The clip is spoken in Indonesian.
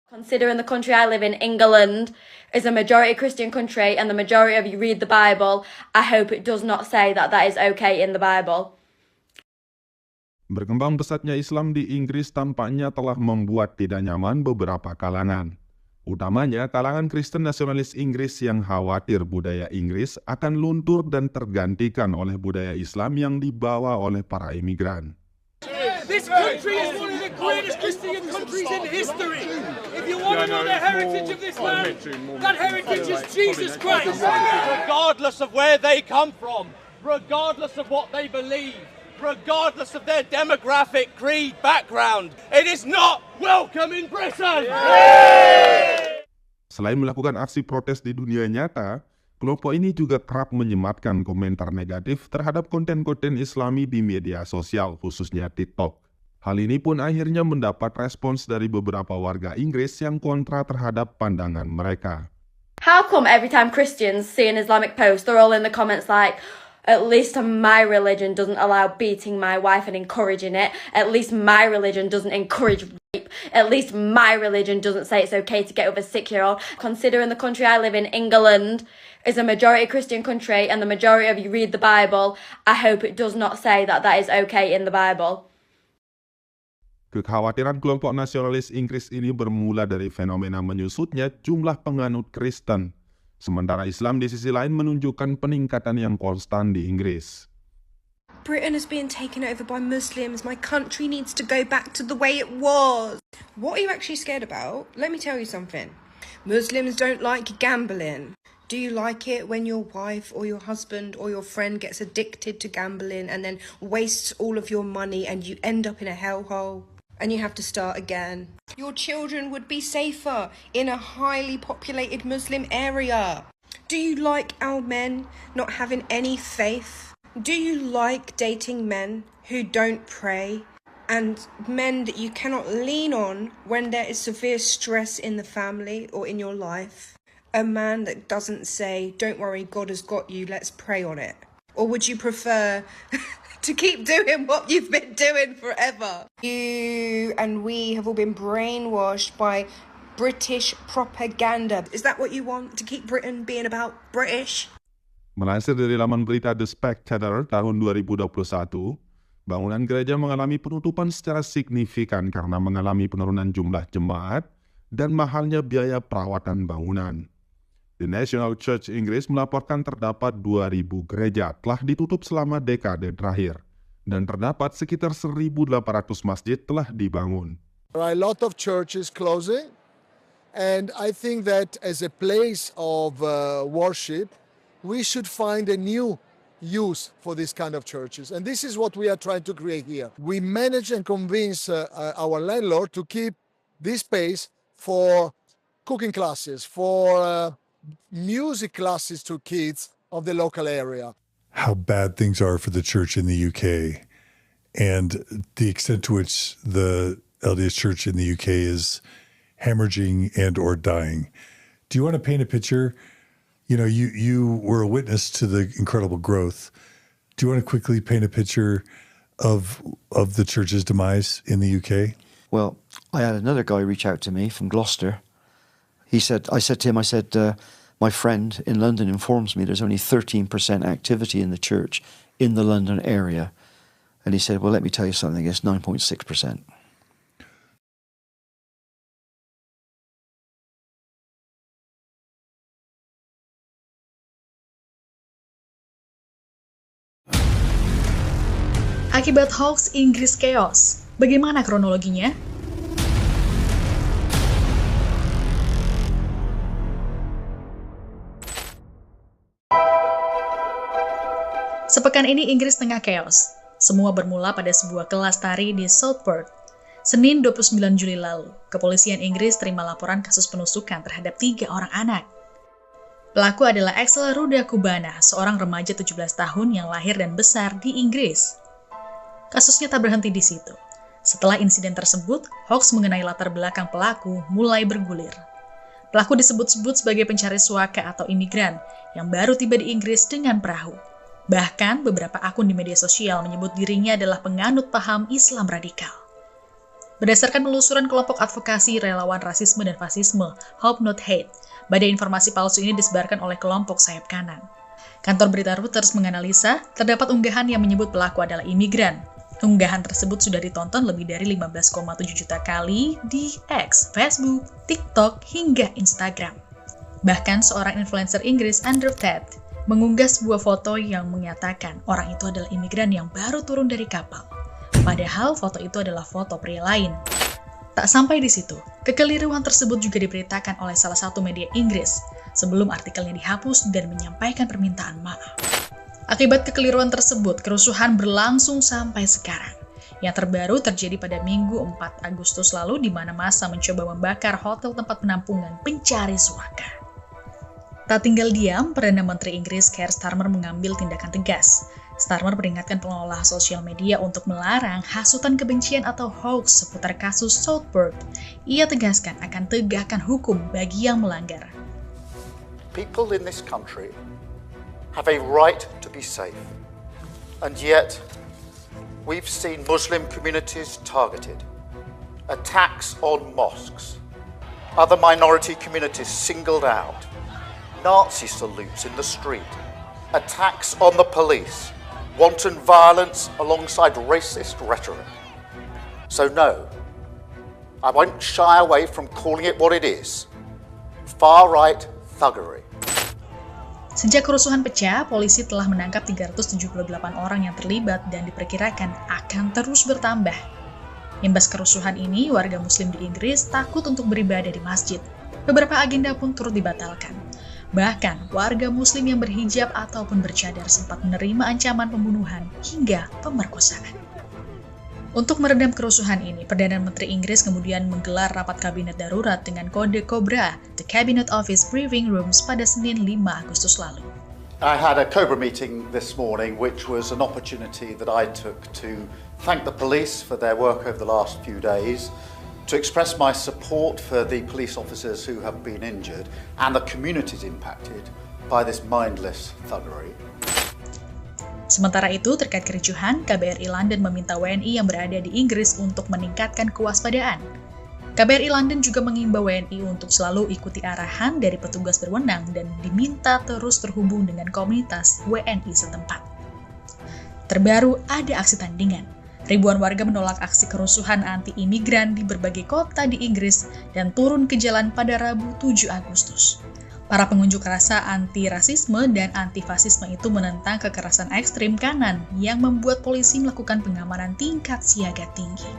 Considering the country I live in, England, is a majority Christian country and the majority of you read the Bible, I hope it does not say that that is okay in the Bible. Berkembang pesatnya Islam di Inggris tampaknya telah membuat tidak nyaman beberapa kalangan. Utamanya kalangan Kristen nasionalis Inggris yang khawatir budaya Inggris akan luntur dan tergantikan oleh budaya Islam yang dibawa oleh para imigran. This country is one of the greatest Christian countries in history. If you want to know the heritage of this land, that heritage is Jesus Christ. Regardless of where they come from, regardless of what they believe, regardless of their demographic, creed, background, it is not welcome in Britain! Selain melakukan aksi protes di dunia nyata, kelompok ini juga kerap menyematkan komentar negatif terhadap konten-konten Islami di media sosial, khususnya TikTok. Hal ini pun akhirnya mendapat respons dari beberapa warga Inggris yang kontra terhadap pandangan mereka. How come every time Christians see an Islamic post, they're all in the comments like, at least my religion doesn't allow beating my wife and encouraging it. At least my religion doesn't encourage rape. At least my religion doesn't say it's okay to get with a 6-year-old. Considering the country I live in, England, is a majority Christian country and the majority of you read the Bible, I hope it does not say that that is okay in the Bible. Kekhawatiran kelompok nasionalis Inggris ini bermula dari fenomena menyusutnya jumlah penganut Kristen. Sementara Islam di sisi lain menunjukkan peningkatan yang konstan di Inggris. Britain is being taken over by Muslims. My country needs to go back to the way it was. What are you actually scared about? Let me tell you something. Muslims don't like gambling. Do you like it when your wife or your husband or your friend gets addicted to gambling and then wastes all of your money and you end up in a hellhole? And you have to start again. Your children would be safer in a highly populated Muslim area. Do you like our men not having any faith? Do you like dating men who don't pray? And men that you cannot lean on when there is severe stress in the family or in your life? A man that doesn't say, don't worry, God has got you, let's pray on it. Or would you prefer to keep doing what you've been doing forever? You and we have all been brainwashed by British propaganda. Is that what you want? To keep Britain being about British? Melansir dari laman berita The Spectator tahun 2021, bangunan gereja mengalami penutupan secara signifikan karena mengalami penurunan jumlah jemaat dan mahalnya biaya perawatan bangunan. The National Church Inggris melaporkan terdapat 2.000 gereja telah ditutup selama dekade terakhir, dan terdapat sekitar 1.800 masjid telah dibangun. There are a lot of churches closing, and I think that as a place of worship, we should find a new use for this kind of churches. And this is what we are trying to create here. We manage and convince our landlord to keep this space for cooking classes, for music classes to kids of the local area. How bad things are for the church in the UK and the extent to which the LDS Church in the UK is hemorrhaging and or dying. Do you want to paint a picture? You know, you were a witness to the incredible growth. Do you want to quickly paint a picture of the church's demise in the UK? Well, I had another guy reach out to me from Gloucester. I said to him, my friend in London informs me there's only 13% activity in the church in the London area. And he said, well, let me tell you something, it's 9.6%. Akibat hoax Inggris Chaos, bagaimana kronologinya? Sepekan ini Inggris tengah chaos. Semua bermula pada sebuah kelas tari di Southport. Senin 29 Juli lalu, kepolisian Inggris terima laporan kasus penusukan terhadap 3 orang anak. Pelaku adalah Axel Ruda Kubana, seorang remaja 17 tahun yang lahir dan besar di Inggris. Kasusnya tak berhenti di situ. Setelah insiden tersebut, hoax mengenai latar belakang pelaku mulai bergulir. Pelaku disebut-sebut sebagai pencari suaka atau imigran yang baru tiba di Inggris dengan perahu. Bahkan beberapa akun di media sosial menyebut dirinya adalah penganut paham Islam radikal. Berdasarkan penelusuran kelompok advokasi relawan rasisme dan fasisme, Hope Not Hate, badai informasi palsu ini disebarkan oleh kelompok sayap kanan. Kantor berita Reuters menganalisa, terdapat unggahan yang menyebut pelaku adalah imigran. Unggahan tersebut sudah ditonton lebih dari 15,7 juta kali di X, Facebook, TikTok, hingga Instagram. Bahkan seorang influencer Inggris, Andrew Tate, mengunggah sebuah foto yang menyatakan orang itu adalah imigran yang baru turun dari kapal. Padahal foto itu adalah foto pria lain. Tak sampai di situ, kekeliruan tersebut juga diberitakan oleh salah satu media Inggris sebelum artikelnya dihapus dan menyampaikan permintaan maaf. Akibat kekeliruan tersebut, kerusuhan berlangsung sampai sekarang. Yang terbaru terjadi pada Minggu 4 Agustus lalu di mana massa mencoba membakar hotel tempat penampungan pencari suaka. Tak tinggal diam, Perdana Menteri Inggris Keir Starmer mengambil tindakan tegas. Starmer peringatkan pengelola sosial media untuk melarang hasutan kebencian atau hoax seputar kasus Southport. Ia tegaskan akan tegakkan hukum bagi yang melanggar. People in this country have a right to be safe, and yet we've seen Muslim communities targeted, attacks on mosques, other minority communities singled out, Nazi salutes in the street, attacks on the police, wanton violence alongside racist rhetoric. So no, I won't shy away from calling it what it is, far-right thuggery. Sejak kerusuhan pecah, polisi telah menangkap 378 orang yang terlibat dan diperkirakan akan terus bertambah. Imbas kerusuhan ini, warga muslim di Inggris takut untuk beribadah di masjid. Beberapa agenda pun turut dibatalkan. Bahkan, warga muslim yang berhijab ataupun bercadar sempat menerima ancaman pembunuhan hingga pemerkosaan. Untuk meredam kerusuhan ini, Perdana Menteri Inggris kemudian menggelar rapat kabinet darurat dengan kode COBRA, The Cabinet Office Briefing Rooms, pada Senin 5 Agustus lalu. I had a COBRA meeting this morning, which was an opportunity that I took to thank the police for their work over the last few days, to express my support for the police officers who have been injured and the communities impacted by this mindless thuggery. Sementara itu, terkait kericuhan, KBRI London meminta WNI yang berada di Inggris untuk meningkatkan kewaspadaan. KBRI London juga mengimbau WNI untuk selalu ikuti arahan dari petugas berwenang dan diminta terus terhubung dengan komunitas WNI setempat. Terbaru, ada aksi tandingan. Ribuan warga menolak aksi kerusuhan anti-imigran di berbagai kota di Inggris dan turun ke jalan pada Rabu 7 Agustus. Para pengunjuk rasa anti-rasisme dan anti-fasisme itu menentang kekerasan ekstrim kanan yang membuat polisi melakukan pengamanan tingkat siaga tinggi.